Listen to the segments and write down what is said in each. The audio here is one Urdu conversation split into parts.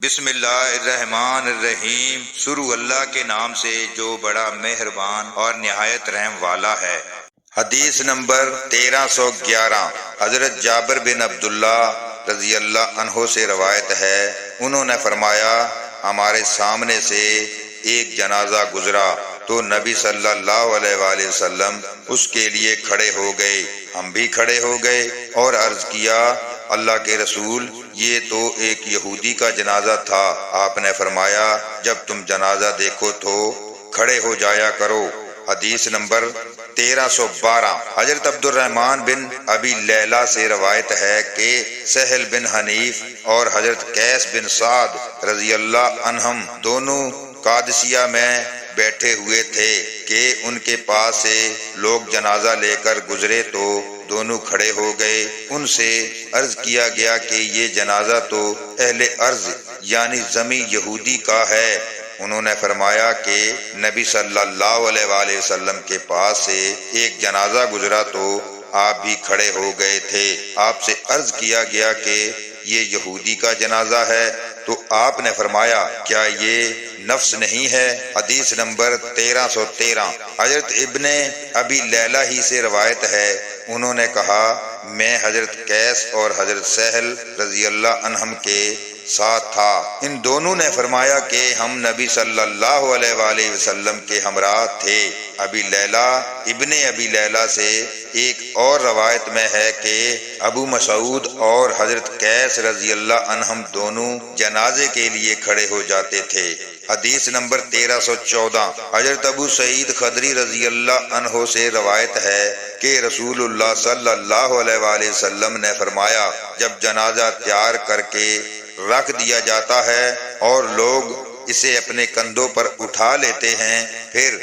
بسم اللہ الرحمن الرحیم، شروع اللہ کے نام سے جو بڑا مہربان اور نہایت رحم والا ہے۔ حدیث نمبر 1311، حضرت جابر بن عبداللہ رضی اللہ عنہ سے روایت ہے، انہوں نے فرمایا ہمارے سامنے سے ایک جنازہ گزرا تو نبی صلی اللہ علیہ وآلہ وسلم اس کے لیے کھڑے ہو گئے، ہم بھی کھڑے ہو گئے اور عرض کیا اللہ کے رسول یہ تو ایک یہودی کا جنازہ تھا۔ آپ نے فرمایا جب تم جنازہ دیکھو تو کھڑے ہو جایا کرو۔ حدیث نمبر 1312، حضرت عبد الرحمن بن ابی لیلہ سے روایت ہے کہ سہل بن حنیف اور حضرت قیس بن سعد رضی اللہ عنہم دونوں قادسیہ میں بیٹھے ہوئے تھے کہ ان کے پاس سے لوگ جنازہ لے کر گزرے تو دونوں کھڑے ہو گئے۔ ان سے عرض کیا گیا کہ یہ جنازہ تو اہل ارض یعنی زمین یہودی کا ہے۔ انہوں نے فرمایا کہ نبی صلی اللہ علیہ وآلہ وسلم کے پاس سے ایک جنازہ گزرا تو آپ بھی کھڑے ہو گئے تھے۔ آپ سے عرض کیا گیا کہ یہ یہودی کا جنازہ ہے تو آپ نے فرمایا کیا یہ نفس نہیں ہے؟ حدیث نمبر 1313، حضرت ابن ابی لیلہ ہی سے روایت ہے، انہوں نے کہا میں حضرت قیس اور حضرت سہل رضی اللہ عنہم کے ساتھ تھا۔ ان دونوں نے فرمایا کہ ہم نبی صلی اللہ علیہ وآلہ وسلم کے ہمراہ تھے۔ ابی لیلہ ابن ابی لیلہ سے ایک اور روایت میں ہے کہ ابو مسعود اور حضرت قیس رضی اللہ عنہم دونوں جنازے کے لیے کھڑے ہو جاتے تھے۔ حدیث نمبر 1314، حضرت ابو سعید خدری رضی اللہ عنہ سے روایت ہے کہ رسول اللہ صلی اللہ علیہ وآلہ وسلم نے فرمایا جب جنازہ تیار کر کے رکھ دیا جاتا ہے اور لوگ اسے اپنے کندھوں پر اٹھا لیتے ہیں، پھر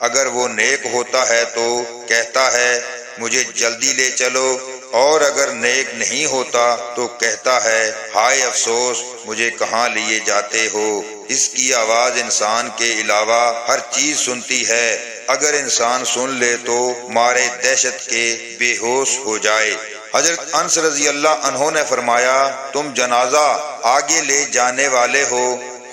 اگر وہ نیک ہوتا ہے تو کہتا ہے مجھے جلدی لے چلو، اور اگر نیک نہیں ہوتا تو کہتا ہے ہائے افسوس مجھے کہاں لیے جاتے ہو۔ اس کی آواز انسان کے علاوہ ہر چیز سنتی ہے، اگر انسان سن لے تو مارے دہشت کے بے ہوش ہو جائے۔ حضرت انس رضی اللہ عنہ نے فرمایا تم جنازہ آگے لے جانے والے ہو،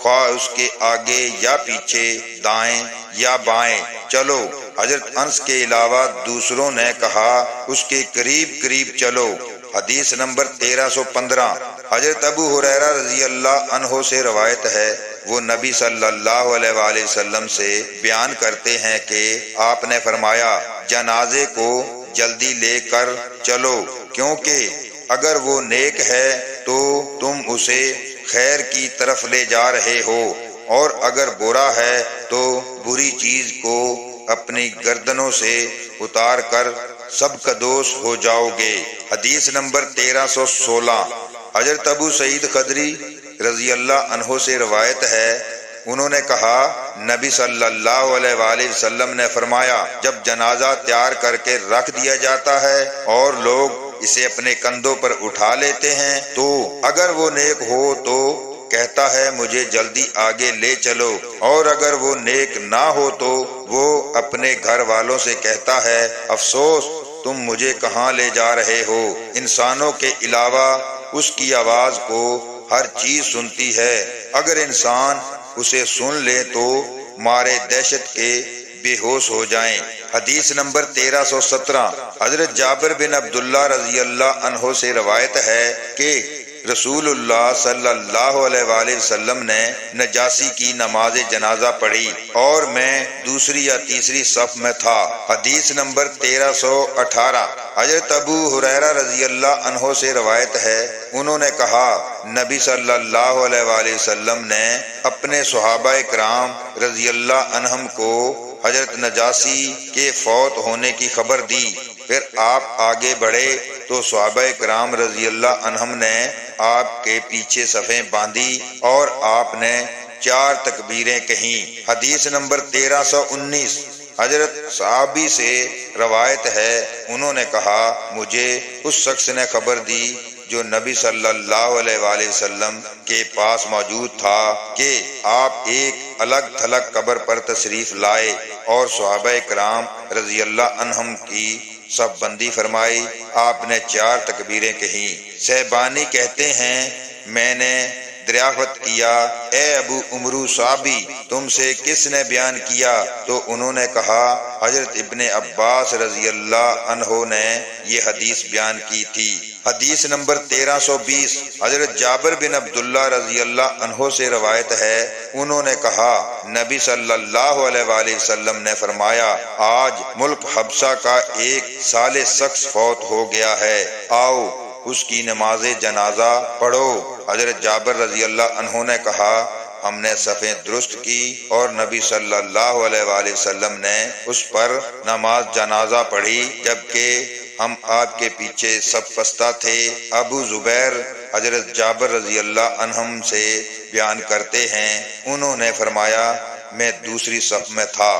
خواہ اس کے آگے یا پیچھے، دائیں یا بائیں چلو۔ حضرت انس کے علاوہ دوسروں نے کہا اس کے قریب قریب چلو۔ حدیث نمبر 1315، حضرت ابو ہریرہ رضی اللہ عنہ سے روایت ہے، وہ نبی صلی اللہ علیہ وآلہ وسلم سے بیان کرتے ہیں کہ آپ نے فرمایا جنازے کو جلدی لے کر چلو، کیونکہ اگر وہ نیک ہے تو تم اسے خیر کی طرف لے جا رہے ہو، اور اگر برا ہے تو بری چیز کو اپنی گردنوں سے اتار کر سب قدوس ہو جاؤ گے۔ حدیث نمبر 1316، حضرت ابو سعید خدری رضی اللہ عنہ سے روایت ہے، انہوں نے کہا نبی صلی اللہ علیہ وآلہ وسلم نے فرمایا جب جنازہ تیار کر کے رکھ دیا جاتا ہے اور لوگ اسے اپنے کندھوں پر اٹھا لیتے ہیں تو اگر وہ نیک ہو تو کہتا ہے مجھے جلدی آگے لے چلو، اور اگر وہ نیک نہ ہو تو وہ اپنے گھر والوں سے کہتا ہے افسوس تم مجھے کہاں لے جا رہے ہو۔ انسانوں کے علاوہ اس کی آواز کو ہر چیز سنتی ہے، اگر انسان اسے سن لے تو مارے دہشت کے بے ہوش ہو جائیں۔ حدیث نمبر 1317، حضرت جابر بن عبداللہ رضی اللہ عنہ سے روایت ہے کہ رسول اللہ صلی اللہ علیہ وآلہ وسلم نے نجاشی کی نماز جنازہ پڑھی اور میں دوسری یا تیسری صف میں تھا۔ حدیث نمبر 1318، حضرت ابو ہریرہ رضی اللہ عنہ سے روایت ہے، انہوں نے کہا نبی صلی اللہ علیہ وآلہ وسلم نے اپنے صحابہ کرام رضی اللہ عنہم کو حضرت نجاشی کے فوت ہونے کی خبر دی، پھر آپ آگے بڑھے تو صحابہ کرام رضی اللہ عنہم نے آپ کے پیچھے صفیں باندھی اور آپ نے 4 تکبیریں کہیں۔ حدیث نمبر 1319، حضرت صحابی سے روایت ہے، انہوں نے کہا مجھے اس شخص نے خبر دی جو نبی صلی اللہ علیہ وآلہ وسلم کے پاس موجود تھا کہ آپ ایک الگ تھلگ قبر پر تشریف لائے اور صحابہ کرام رضی اللہ عنہم کی صف بندی فرمائی، آپ نے 4 تکبیریں کہیں۔ شیبانی کہتے ہیں میں نے دریافت کیا، اے ابو عمرو صحابی، تم سے کس نے بیان کیا؟ تو انہوں نے کہا حضرت ابن عباس رضی اللہ عنہ نے یہ حدیث بیان کی تھی۔ حدیث نمبر 1320 حضرت جابر بن عبداللہ رضی اللہ عنہ سے روایت ہے، انہوں نے کہا نبی صلی اللہ علیہ وآلہ وسلم نے فرمایا، آج ملک حبشہ کا ایک صالح شخص فوت ہو گیا ہے، آؤ اس کی نماز جنازہ پڑھو۔ حضرت جابر رضی اللہ عنہ نے کہا ہم نے صفیں درست کی اور نبی صلی اللہ علیہ وآلہ وسلم نے اس پر نماز جنازہ پڑھی، جبکہ ہم آپ کے پیچھے سب پستہ تھے۔ ابو زبیر حضرت جابر رضی اللہ عنہم سے بیان کرتے ہیں، انہوں نے فرمایا میں دوسری صف میں تھا۔